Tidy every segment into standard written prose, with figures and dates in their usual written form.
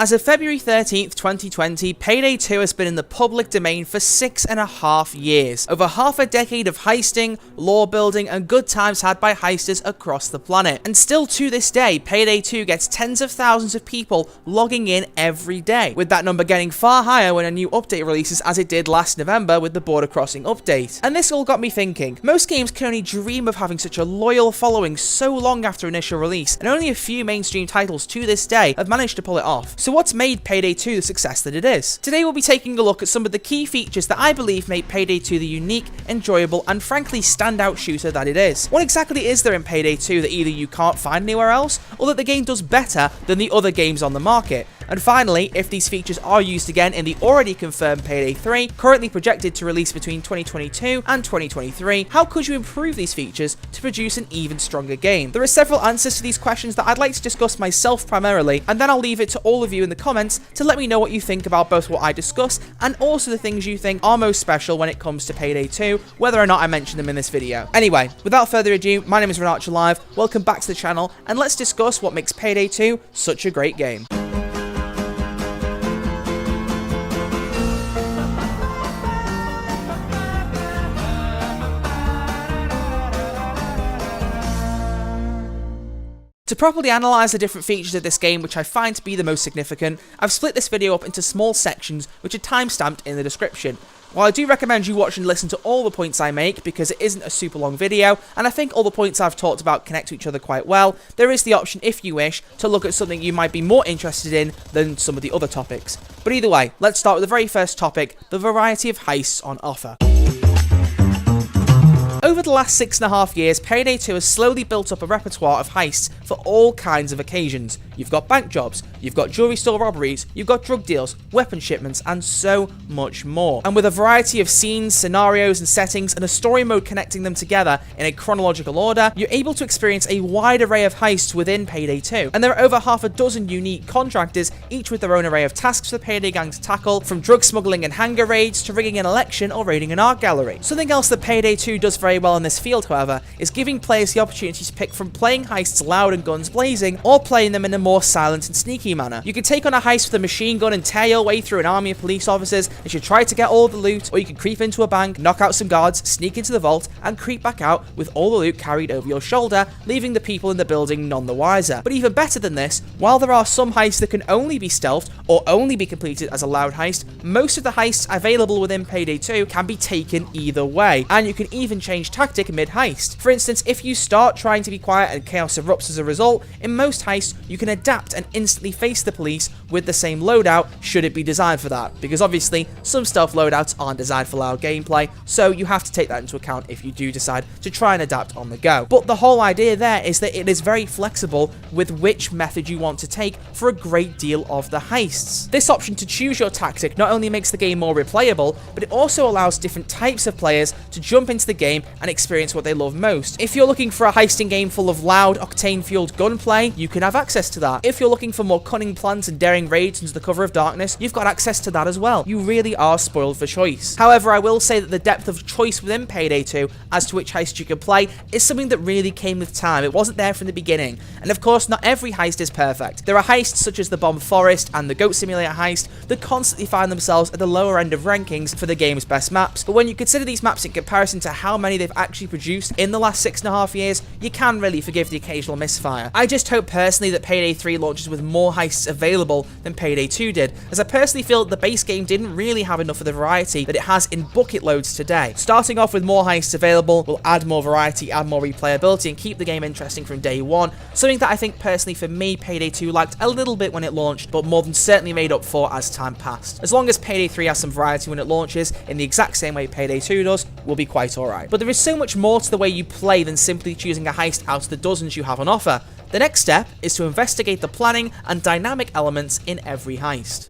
As of February 13th, 2020, Payday 2 has been in the public domain for 6.5 years. Over half a decade of heisting, lore building, and good times had by heisters across the planet. And still to this day, Payday 2 gets tens of thousands of people logging in every day, with that number getting far higher when a new update releases, as it did last November with the border crossing update. And this all got me thinking, most games can only dream of having such a loyal following so long after initial release, and only a few mainstream titles to this day have managed to pull it off. So what's made Payday 2 the success that it is? Today we'll be taking a look at some of the key features that I believe make Payday 2 the unique, enjoyable, and frankly standout shooter that it is. What exactly is there in Payday 2 that either you can't find anywhere else, or that the game does better than the other games on the market? And finally, if these features are used again in the already confirmed Payday 3, currently projected to release between 2022 and 2023, how could you improve these features to produce an even stronger game? There are several answers to these questions that I'd like to discuss myself primarily, and then I'll leave it to all of you in the comments to let me know what you think about both what I discuss and also the things you think are most special when it comes to Payday 2, whether or not I mention them in this video. Anyway, without further ado, my name is NotReallyJacket, welcome back to the channel, and let's discuss what makes Payday 2 such a great game. To properly analyse the different features of this game, which I find to be the most significant, I've split this video up into small sections which are timestamped in the description. While I do recommend you watch and listen to all the points I make because it isn't a super long video, and I think all the points I've talked about connect to each other quite well, there is the option, if you wish, to look at something you might be more interested in than some of the other topics. But either way, let's start with the very first topic, the variety of heists on offer. Over the last 6.5 years, Payday 2 has slowly built up a repertoire of heists for all kinds of occasions. You've got bank jobs, you've got jewelry store robberies, you've got drug deals, weapon shipments, and so much more. And with a variety of scenes, scenarios, and settings, and a story mode connecting them together in a chronological order, you're able to experience a wide array of heists within Payday 2. And there are over half a dozen unique contractors, each with their own array of tasks for the Payday gang to tackle, from drug smuggling and hangar raids to rigging an election or raiding an art gallery. Something else that Payday 2 does very well in this field, however, is giving players the opportunity to pick from playing heists loud and guns blazing, or playing them in a more silent and sneaky manner. You can take on a heist with a machine gun and tear your way through an army of police officers as you try to get all the loot, or you can creep into a bank, knock out some guards, sneak into the vault, and creep back out with all the loot carried over your shoulder, leaving the people in the building none the wiser. But even better than this, while there are some heists that can only be stealthed or only be completed as a loud heist, most of the heists available within Payday 2 can be taken either way, and you can even change tactic mid-heist. For instance, if you start trying to be quiet and chaos erupts as a result, in most heists you can adapt and instantly face the police with the same loadout should it be designed for that, because obviously some stealth loadouts aren't designed for loud gameplay, so you have to take that into account if you do decide to try and adapt on the go. But the whole idea there is that it is very flexible with which method you want to take for a great deal of the heists. This option to choose your tactic not only makes the game more replayable, but it also allows different types of players to jump into the game and experience what they love most. If you're looking for a heisting game full of loud, octane-fueled gunplay, you can have access to that. If you're looking for more cunning plans and daring raids into the cover of darkness, you've got access to that as well. You really are spoiled for choice. However, I will say that the depth of choice within Payday 2 as to which heist you can play is something that really came with time. It wasn't there from the beginning. And of course, not every heist is perfect. There are heists such as the Bomb Forest and the Goat Simulator heist that constantly find themselves at the lower end of rankings for the game's best maps. But when you consider these maps in comparison to how many they've actually produced in the last 6.5 years, you can really forgive the occasional misfire. I just hope personally that Payday 3 launches with more heists available than Payday 2 did, as I personally feel that the base game didn't really have enough of the variety that it has in bucket loads today. Starting off with more heists available will add more variety, add more replayability, and keep the game interesting from day one, something that I think personally for me Payday 2 lacked a little bit when it launched, but more than certainly made up for as time passed. As long as Payday 3 has some variety when it launches, in the exact same way Payday 2 does, we'll be quite alright. But there is so much more to the way you play than simply choosing a heist out of the dozens you have on offer. The next step is to investigate the planning and dynamic elements in every heist.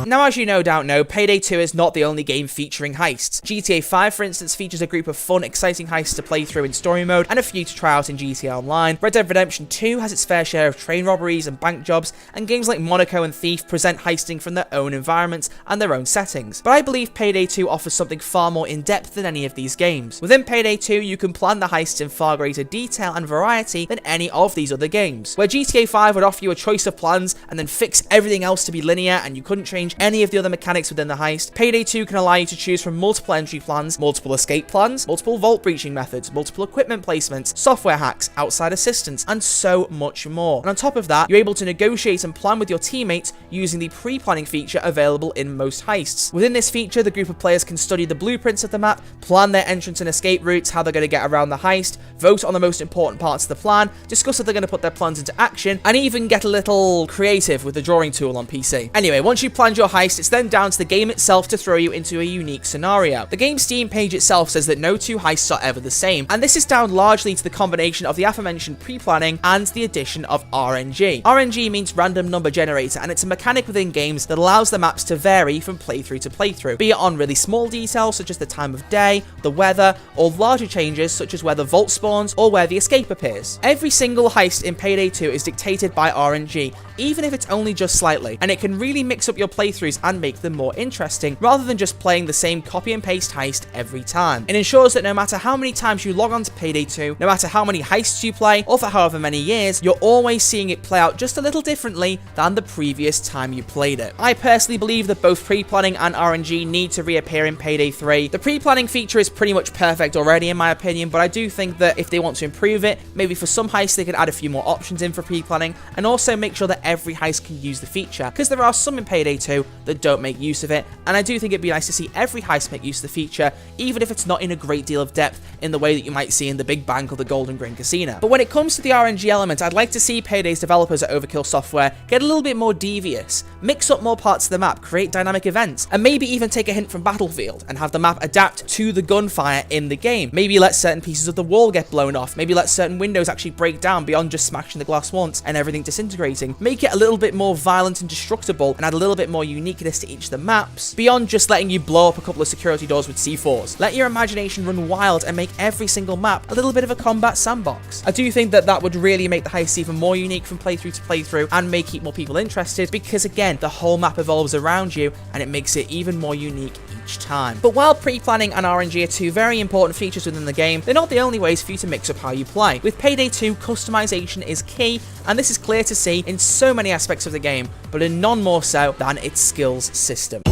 Now, as you no doubt know, Payday 2 is not the only game featuring heists. GTA 5, for instance, features a group of fun, exciting heists to play through in story mode, and a few to try out in GTA Online. Red Dead Redemption 2 has its fair share of train robberies and bank jobs, and games like Monaco and Thief present heisting from their own environments and their own settings. But I believe Payday 2 offers something far more in-depth than any of these games. Within Payday 2, you can plan the heists in far greater detail and variety than any of these other games. Where GTA 5 would offer you a choice of plans and then fix everything else to be linear and you couldn't change any of the other mechanics within the heist, Payday 2 can allow you to choose from multiple entry plans, multiple escape plans, multiple vault breaching methods, multiple equipment placements, software hacks, outside assistance, and so much more. And on top of that, you're able to negotiate and plan with your teammates using the pre-planning feature available in most heists. Within this feature, the group of players can study the blueprints of the map, plan their entrance and escape routes, how they're going to get around the heist, vote on the most important parts of the plan, discuss how they're going to put their plans into action, and even get a little creative with the drawing tool on PC. Anyway, once you've planned your heist, it's then down to the game itself to throw you into a unique scenario. The game's Steam page itself says that no two heists are ever the same, and this is down largely to the combination of the aforementioned pre-planning and the addition of RNG. RNG means random number generator, and it's a mechanic within games that allows the maps to vary from playthrough to playthrough, be it on really small details such as the time of day, the weather, or larger changes such as where the vault spawns or where the escape appears. Every single heist in Payday 2 is dictated by RNG, even if it's only just slightly, and it can really mix up your playthroughs and make them more interesting, rather than just playing the same copy and paste heist every time. It ensures that no matter how many times you log on to Payday 2, no matter how many heists you play, or for however many years, you're always seeing it play out just a little differently than the previous time you played it. I personally believe that both pre-planning and RNG need to reappear in Payday 3. The pre-planning feature is pretty much perfect already in my opinion, but I do think that if they want to improve it, maybe for some heists they could add a few more options in for pre-planning, and also make sure that every heist can use the feature, because there are some in Payday 2 that don't make use of it, and I do think it'd be nice to see every heist make use of the feature, even if it's not in a great deal of depth in the way that you might see in the Big Bank or the Golden Grain Casino. But when it comes to the RNG element, I'd like to see Payday's developers at Overkill Software get a little bit more devious, mix up more parts of the map, create dynamic events, and maybe even take a hint from Battlefield and have the map adapt to the gunfire in the game. Maybe let certain pieces of the wall get blown off, maybe let certain windows actually break down beyond just smashing the glass once and everything disintegrating. Make it a little bit more violent and destructible and add a little bit more uniqueness to each of the maps, beyond just letting you blow up a couple of security doors with C4s. Let your imagination run wild and make every single map a little bit of a combat sandbox. I do think that that would really make the heist even more unique from playthrough to playthrough and may keep more people interested, because again, the whole map evolves around you and it makes it even more unique each time. But while pre-planning and RNG are two very important features within the game, they're not the only ways for you to mix up how you play. With Payday 2, customization is key, and this is clear to see in so many aspects of the game, but in none more so than its skills system.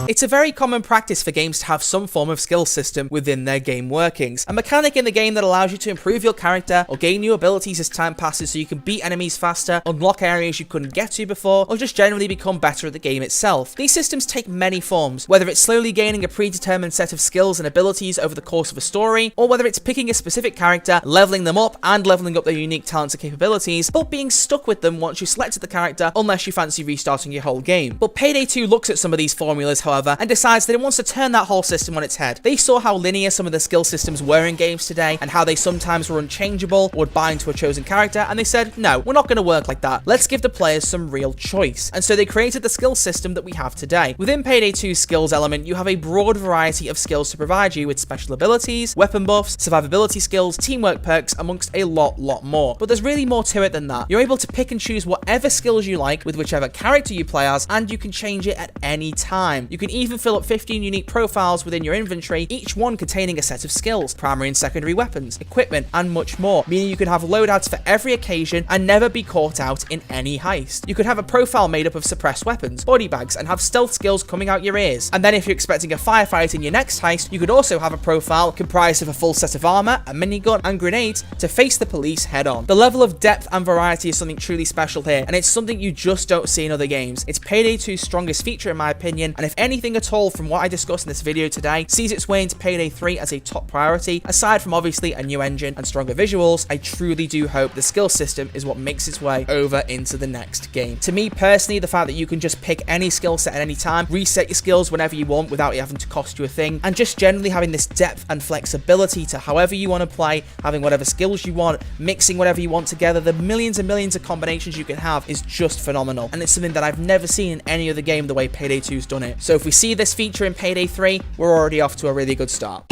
It's a very common practice for games to have some form of skill system within their game workings. A mechanic in the game that allows you to improve your character or gain new abilities as time passes so you can beat enemies faster, unlock areas you couldn't get to before, or just generally become better at the game itself. These systems take many forms, whether it's slowly gaining a predetermined set of skills and abilities over the course of a story, or whether it's picking a specific character, leveling them up and leveling up their unique talents and capabilities, but being stuck with them once you've selected the character unless you fancy restarting your whole game. But Payday 2 looks at some of these formulas, however, and decides that it wants to turn that whole system on its head. They saw how linear some of the skill systems were in games today, and how they sometimes were unchangeable or would bind to a chosen character, and they said, no, we're not going to work like that. Let's give the players some real choice. And so they created the skill system that we have today. Within Payday 2's skills element, you have a broad variety of skills to provide you with special abilities, weapon buffs, survivability skills, teamwork perks, amongst a lot more. But there's really more to it than that. You're able to pick and choose whatever skills you like with whichever character you play as, and you can change it at any time. You can even fill up 15 unique profiles within your inventory, each one containing a set of skills, primary and secondary weapons, equipment, and much more, meaning you could have loadouts for every occasion and never be caught out in any heist. You could have a profile made up of suppressed weapons, body bags, and have stealth skills coming out your ears. And then if you're expecting a firefight in your next heist, you could also have a profile comprised of a full set of armor, a minigun, and grenades to face the police head on. The level of depth and variety is something truly special here, and it's something you just don't see in other games. It's Payday 2's strongest feature in my opinion, and if anything anything at all from what I discussed in this video today sees its way into Payday 3 as a top priority, aside from obviously a new engine and stronger visuals, I truly do hope the skill system is what makes its way over into the next game. To me personally, the fact that you can just pick any skill set at any time, reset your skills whenever you want without it having to cost you a thing, and just generally having this depth and flexibility to however you want to play, having whatever skills you want, mixing whatever you want together, the millions and millions of combinations you can have is just phenomenal, and it's something that I've never seen in any other game the way Payday 2's done it. So if we see this feature in Payday 3, we're already off to a really good start.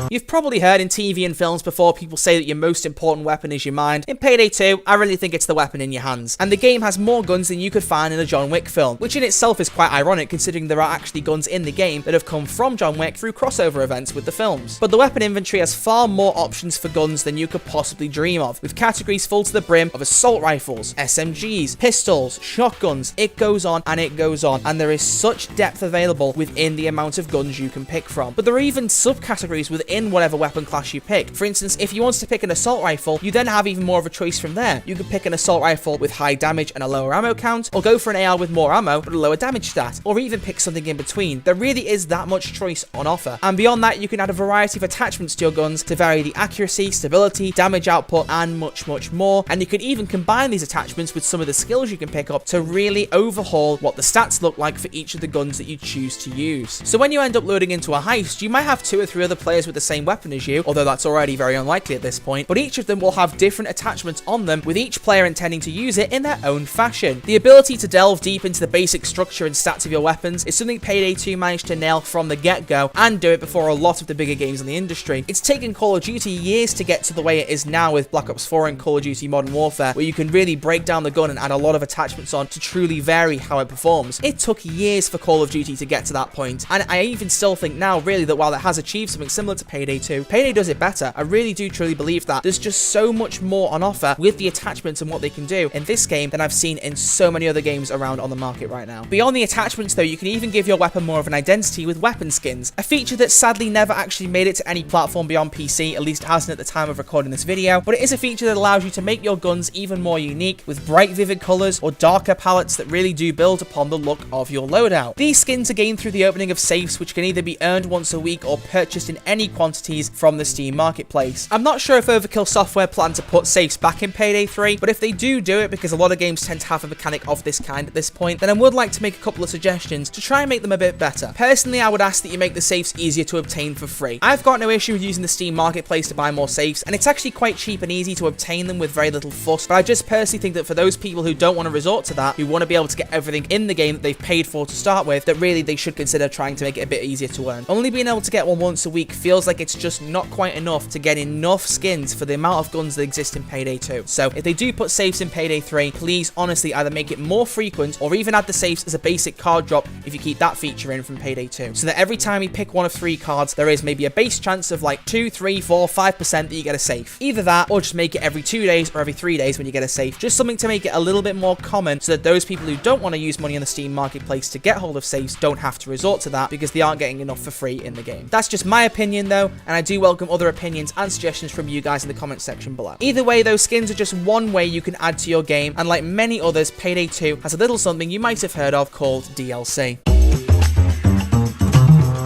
You've probably heard in TV and films before people say that your most important weapon is your mind. In Payday 2, I really think it's the weapon in your hands. And the game has more guns than you could find in a John Wick film, which in itself is quite ironic considering there are actually guns in the game that have come from John Wick through crossover events with the films. But the weapon inventory has far more options for guns than you could possibly dream of, with categories full to the brim of assault rifles, SMGs, pistols, shotguns. It goes on and it goes on, and there is such depth available within the amount of guns you can pick from. But there are even subcategories within whatever weapon class you pick. For instance, if you wanted to pick an assault rifle, you then have even more of a choice from there. You could pick an assault rifle with high damage and a lower ammo count, or go for an AR with more ammo but a lower damage stat, or even pick something in between. There really is that much choice on offer. And beyond that, you can add a variety of attachments to your guns to vary the accuracy, stability, damage output, and much more. And you can even combine these attachments with some of the skills you can pick up to really overhaul what the stats look like for each of the guns that you choose to use. So when you end up loading into a heist, you might have 2 or 3 other players with the same weapon as you, although that's already very unlikely at this point, but each of them will have different attachments on them, with each player intending to use it in their own fashion. The ability to delve deep into the basic structure and stats of your weapons is something Payday 2 managed to nail from the get-go, and do it before a lot of the bigger games in the industry. It's taken Call of Duty years to get to the way it is now with Black Ops 4 and Call of Duty Modern Warfare, where you can really break down the gun and add a lot of attachments on to truly vary how it performs. It took years for Call of Duty to get to that point, and I even still think now really that while it has achieved something similar to Payday 2, Payday does it better. I really do truly believe that. There's just so much more on offer with the attachments and what they can do in this game than I've seen in so many other games around on the market right now. Beyond the attachments though, you can even give your weapon more of an identity with weapon skins, a feature that sadly never actually made it to any platform beyond PC, at least it hasn't at the time of recording this video, but it is a feature that allows you to make your guns even more unique with bright vivid colors or darker palettes that really do build upon the look of your loadout. These skins are gained through the opening of safes, which can either be earned once a week or purchased in any quantities from the Steam marketplace. I'm not sure if Overkill Software plan to put safes back in Payday 3, but if they do it, because a lot of games tend to have a mechanic of this kind at this point, then I would like to make a couple of suggestions to try and make them a bit better. Personally, I would ask that you make the safes easier to obtain for free. I've got no issue with using the Steam marketplace to buy more safes, and it's actually quite cheap and easy to obtain them with very little fuss, but I just personally think that for those people who don't want to resort to that, who want to be able to get everything in the game that they've paid for to start with, that really they should consider trying to make it a bit easier to earn. Only being able to get one once a week feels like it's just not quite enough to get enough skins for the amount of guns that exist in Payday 2. So if they do put safes in Payday 3, please honestly either make it more frequent or even add the safes as a basic card drop if you keep that feature in from Payday 2. So that every time you pick one of 3 cards, there is maybe a base chance of like 2, 3, 4, 5% that you get a safe. Either that or just make it every 2 days or every 3 days when you get a safe. Just something to make it a little bit more common so that those people who don't want to use money on the Steam marketplace to get hold of safes don't have to resort to that because they aren't getting enough for free in the game. That's just my opinion though, and I do welcome other opinions and suggestions from you guys in the comment section below. Either way, those skins are just one way you can add to your game, and like many others, Payday 2 has a little something you might have heard of called DLC.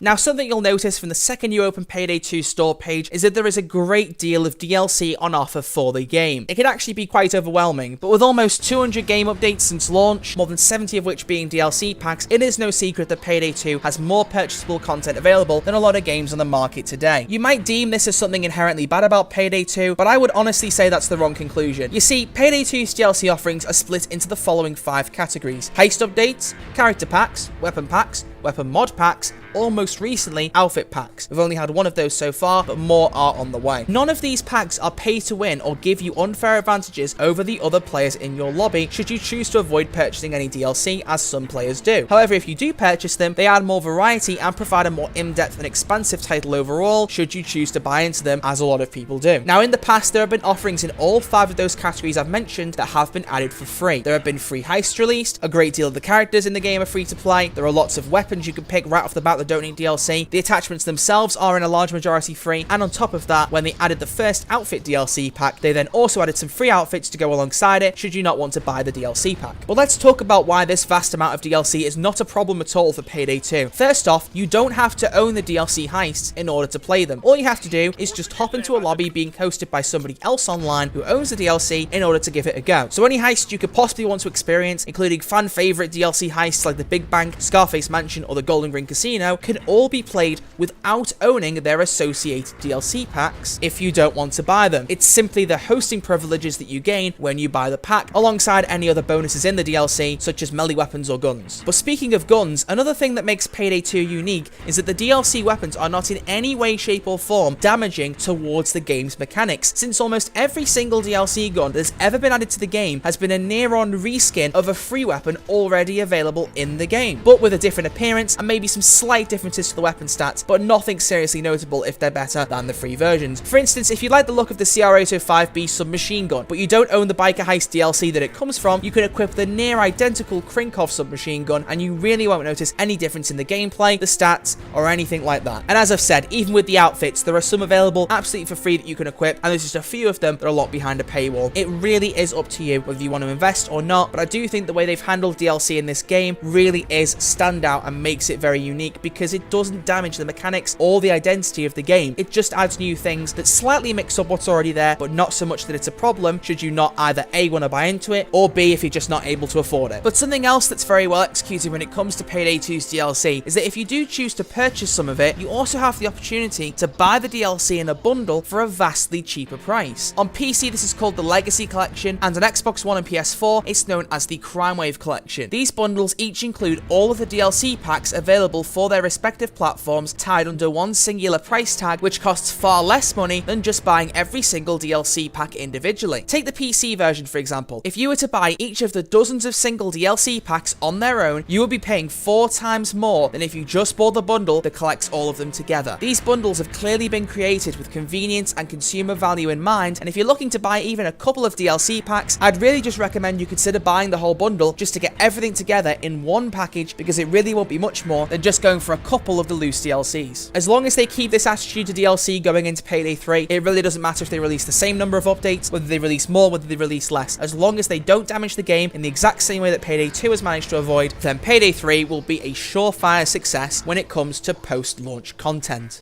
Now, something you'll notice from the second you open Payday 2's store page is that there is a great deal of DLC on offer for the game. It can actually be quite overwhelming, but with almost 200 game updates since launch, more than 70 of which being DLC packs, it is no secret that Payday 2 has more purchasable content available than a lot of games on the market today. You might deem this as something inherently bad about Payday 2, but I would honestly say that's the wrong conclusion. You see, Payday 2's DLC offerings are split into the following 5 categories: heist updates, character packs, weapon mod packs, or most recently, outfit packs. We've only had one of those so far, but more are on the way. None of these packs are pay to win or give you unfair advantages over the other players in your lobby should you choose to avoid purchasing any DLC, as some players do. However, if you do purchase them, they add more variety and provide a more in-depth and expansive title overall should you choose to buy into them, as a lot of people do. Now, in the past, there have been offerings in all 5 of those categories I've mentioned that have been added for free. There have been free heists released, a great deal of the characters in the game are free to play, there are lots of weapons weapons you can pick right off the bat that don't need DLC. The attachments themselves are in a large majority free, and on top of that, when they added the first outfit DLC pack, they then also added some free outfits to go alongside it, should you not want to buy the DLC pack. But let's talk about why this vast amount of DLC is not a problem at all for Payday 2. First off, you don't have to own the DLC heists in order to play them. All you have to do is just hop into a lobby being hosted by somebody else online who owns the DLC in order to give it a go. So any heist you could possibly want to experience, including fan favorite DLC heists like the Big Bank, Scarface Mansion, or the Golden Ring Casino, can all be played without owning their associated DLC packs if you don't want to buy them. It's simply the hosting privileges that you gain when you buy the pack, alongside any other bonuses in the DLC, such as melee weapons or guns. But speaking of guns, another thing that makes Payday 2 unique is that the DLC weapons are not in any way, shape, or form damaging towards the game's mechanics, since almost every single DLC gun that has ever been added to the game has been a near-on reskin of a free weapon already available in the game, but with a different appearance and maybe some slight differences to the weapon stats, but nothing seriously notable if they're better than the free versions. For instance, if you like the look of the CR-805B submachine gun, but you don't own the Biker Heist DLC that it comes from, you can equip the near identical Krinkov submachine gun, and you really won't notice any difference in the gameplay, the stats, or anything like that. And as I've said, even with the outfits, there are some available absolutely for free that you can equip, and there's just a few of them that are locked behind a paywall. It really is up to you whether you want to invest or not, but I do think the way they've handled DLC in this game really is standout and makes it very unique, because it doesn't damage the mechanics or the identity of the game. It just adds new things that slightly mix up what's already there, but not so much that it's a problem should you not either A, want to buy into it, or B, if you're just not able to afford it. But something else that's very well executed when it comes to Payday 2's DLC is that if you do choose to purchase some of it, you also have the opportunity to buy the DLC in a bundle for a vastly cheaper price. On PC, this is called the Legacy Collection, and on Xbox One and PS4, it's known as the Crime Wave Collection. These bundles each include all of the DLC packs available for their respective platforms, tied under one singular price tag, which costs far less money than just buying every single DLC pack individually. Take the PC version, for example. If you were to buy each of the dozens of single DLC packs on their own, you would be paying 4 times more than if you just bought the bundle that collects all of them together. These bundles have clearly been created with convenience and consumer value in mind, and if you're looking to buy even a couple of DLC packs, I'd really just recommend you consider buying the whole bundle just to get everything together in one package, because it really won't be much more than just going for a couple of the loose DLCs. As long as they keep this attitude to DLC going into Payday 3, it really doesn't matter if they release the same number of updates, whether they release more, whether they release less. As long as they don't damage the game in the exact same way that Payday 2 has managed to avoid, then Payday 3 will be a surefire success when it comes to post-launch content.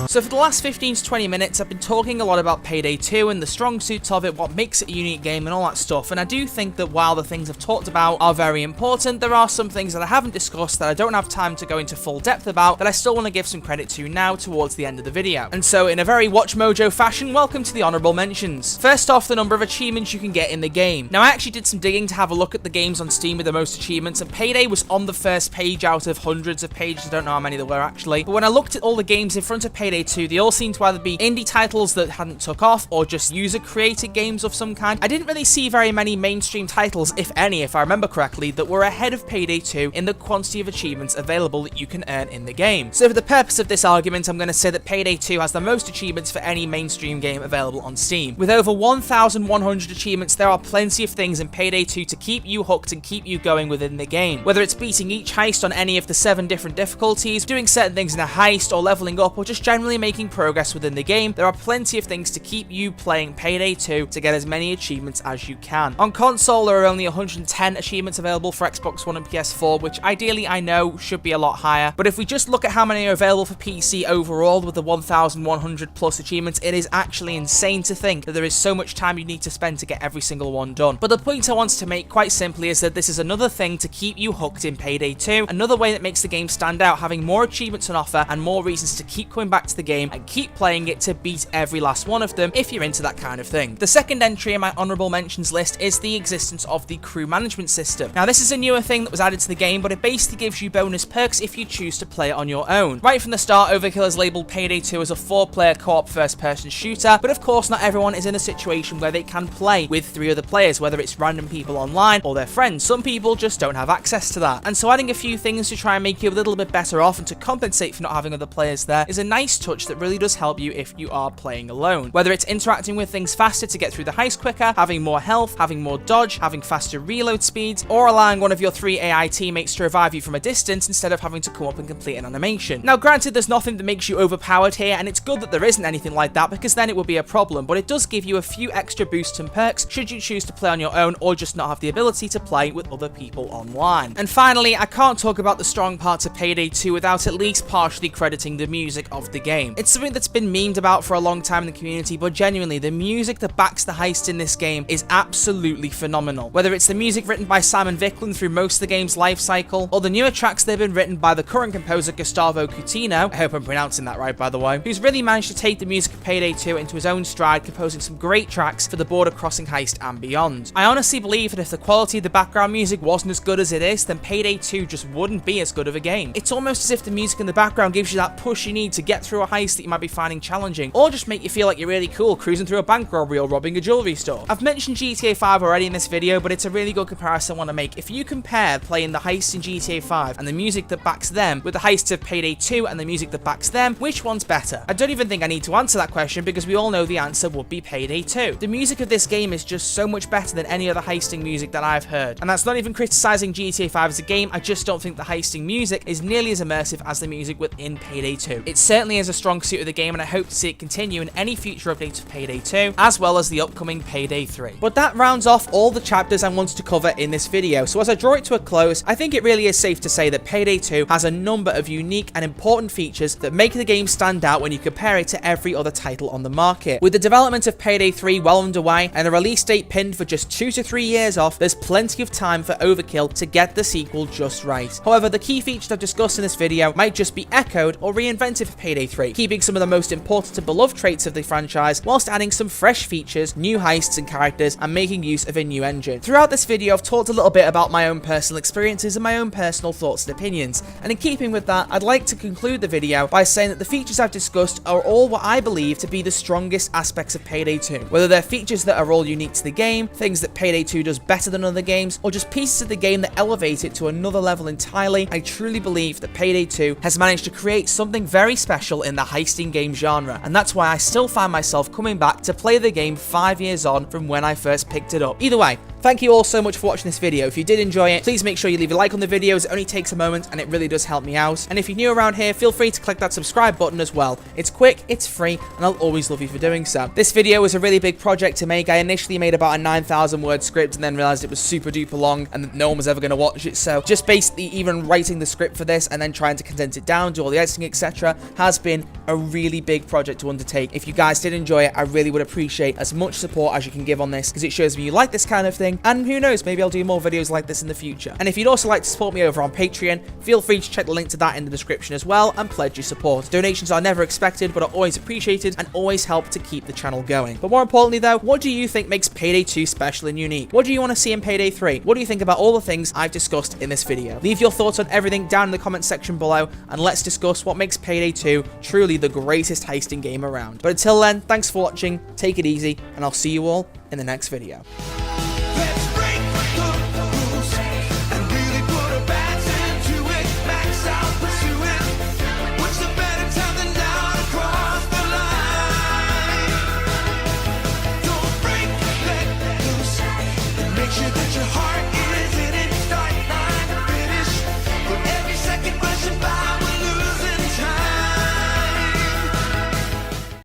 So for the last 15 to 20 minutes, I've been talking a lot about Payday 2 and the strong suits of it, what makes it a unique game and all that stuff, and I do think that while the things I've talked about are very important, there are some things that I haven't discussed that I don't have time to go into full depth about that I still want to give some credit to now towards the end of the video. And so in a very Watch Mojo fashion, welcome to the Honourable Mentions. First off, the number of achievements you can get in the game. Now I actually did some digging to have a look at the games on Steam with the most achievements, and Payday was on the first page out of hundreds of pages. I don't know how many there were actually, but when I looked at all the games in front of Payday 2, they all seemed to either be indie titles that hadn't took off or just user-created games of some kind. I didn't really see very many mainstream titles, if any, if I remember correctly, that were ahead of Payday 2 in the quantity of achievements available that you can earn in the game. So for the purpose of this argument, I'm going to say that Payday 2 has the most achievements for any mainstream game available on Steam. With over 1,100 achievements, there are plenty of things in Payday 2 to keep you hooked and keep you going within the game. Whether it's beating each heist on any of the 7 different difficulties, doing certain things in a heist, or leveling up, or just generally making progress within the game, there are plenty of things to keep you playing Payday 2 to get as many achievements as you can. On console, there are only 110 achievements available for Xbox One and PS4, which ideally I know should be a lot higher, but if we just look at how many are available for PC overall with the 1,100 plus achievements, it is actually insane to think that there is so much time you need to spend to get every single one done. But the point I wanted to make quite simply is that this is another thing to keep you hooked in Payday 2, another way that makes the game stand out, having more achievements on offer and more reasons to keep coming back to the game and keep playing it to beat every last one of them if you're into that kind of thing. The second entry in my honourable mentions list is the existence of the crew management system. Now this is a newer thing that was added to the game, but it basically gives you bonus perks if you choose to play it on your own. Right from the start, Overkill has labelled Payday 2 as a 4-player co-op first-person shooter, but of course not everyone is in a situation where they can play with 3 other players, whether it's random people online or their friends. Some people just don't have access to that. And so adding a few things to try and make you a little bit better off and to compensate for not having other players there is a nice touch that really does help you if you are playing alone. Whether it's interacting with things faster to get through the heist quicker, having more health, having more dodge, having faster reload speeds, or allowing one of your 3 AI teammates to revive you from a distance instead of having to come up and complete an animation. Now granted, there's nothing that makes you overpowered here, and it's good that there isn't anything like that because then it would be a problem, but it does give you a few extra boosts and perks should you choose to play on your own or just not have the ability to play with other people online. And finally, I can't talk about the strong parts of Payday 2 without at least partially crediting the music of the game. It's something that's been memed about for a long time in the community, but genuinely, the music that backs the heist in this game is absolutely phenomenal. Whether it's the music written by Simon Viklund through most of the game's life cycle, or the newer tracks that have been written by the current composer Gustavo Coutinho, I hope I'm pronouncing that right by the way, who's really managed to take the music of Payday 2 into his own stride, composing some great tracks for the border crossing heist and beyond. I honestly believe that if the quality of the background music wasn't as good as it is, then Payday 2 just wouldn't be as good of a game. It's almost as if the music in the background gives you that push you need to get through a heist that you might be finding challenging, or just make you feel like you're really cool cruising through a bank robbery or robbing a jewelry store. I've mentioned GTA 5 already in this video, but it's a really good comparison I want to make. If you compare playing the heists in GTA 5 and the music that backs them with the heists of Payday 2 and the music that backs them, which one's better? I don't even think I need to answer that question because we all know the answer would be Payday 2. The music of this game is just so much better than any other heisting music that I've heard. And that's not even criticizing GTA 5 as a game, I just don't think the heisting music is nearly as immersive as the music within Payday 2. It certainly is a strong suit of the game, and I hope to see it continue in any future updates of Payday 2, as well as the upcoming Payday 3. But that rounds off all the chapters I wanted to cover in this video, so as I draw it to a close, I think it really is safe to say that Payday 2 has a number of unique and important features that make the game stand out when you compare it to every other title on the market. With the development of Payday 3 well underway and a release date pinned for just 2 to 3 years off, there's plenty of time for Overkill to get the sequel just right. However, the key features I've discussed in this video might just be echoed or reinvented for Payday 3, keeping some of the most important and beloved traits of the franchise, whilst adding some fresh features, new heists and characters, and making use of a new engine. Throughout this video, I've talked a little bit about my own personal experiences and my own personal thoughts and opinions, and in keeping with that, I'd like to conclude the video by saying that the features I've discussed are all what I believe to be the strongest aspects of Payday 2. Whether they're features that are all unique to the game, things that Payday 2 does better than other games, or just pieces of the game that elevate it to another level entirely, I truly believe that Payday 2 has managed to create something very special in the heisting game genre, and that's why I still find myself coming back to play the game 5 years on from when I first picked it up. Either way, thank you all so much for watching this video. If you did enjoy it, please make sure you leave a like on the videos. It only takes a moment and it really does help me out. And if you're new around here, feel free to click that subscribe button as well. It's quick, it's free, and I'll always love you for doing so. This video was a really big project to make. I initially made about a 9,000 word script and then realized it was super duper long and that no one was ever going to watch it. So just basically even writing the script for this and then trying to condense it down, do all the editing, etc. has been a really big project to undertake. If you guys did enjoy it, I really would appreciate as much support as you can give on this because it shows me you like this kind of thing. And who knows, maybe I'll do more videos like this in the future. And if you'd also like to support me over on Patreon, feel free to check the link to that in the description as well and pledge your support. Donations are never expected, but are always appreciated and always help to keep the channel going. But more importantly though, what do you think makes Payday 2 special and unique? What do you want to see in Payday 3? What do you think about all the things I've discussed in this video? Leave your thoughts on everything down in the comment section below, and let's discuss what makes Payday 2 truly the greatest heisting game around. But until then, thanks for watching, take it easy, and I'll see you all in the next video.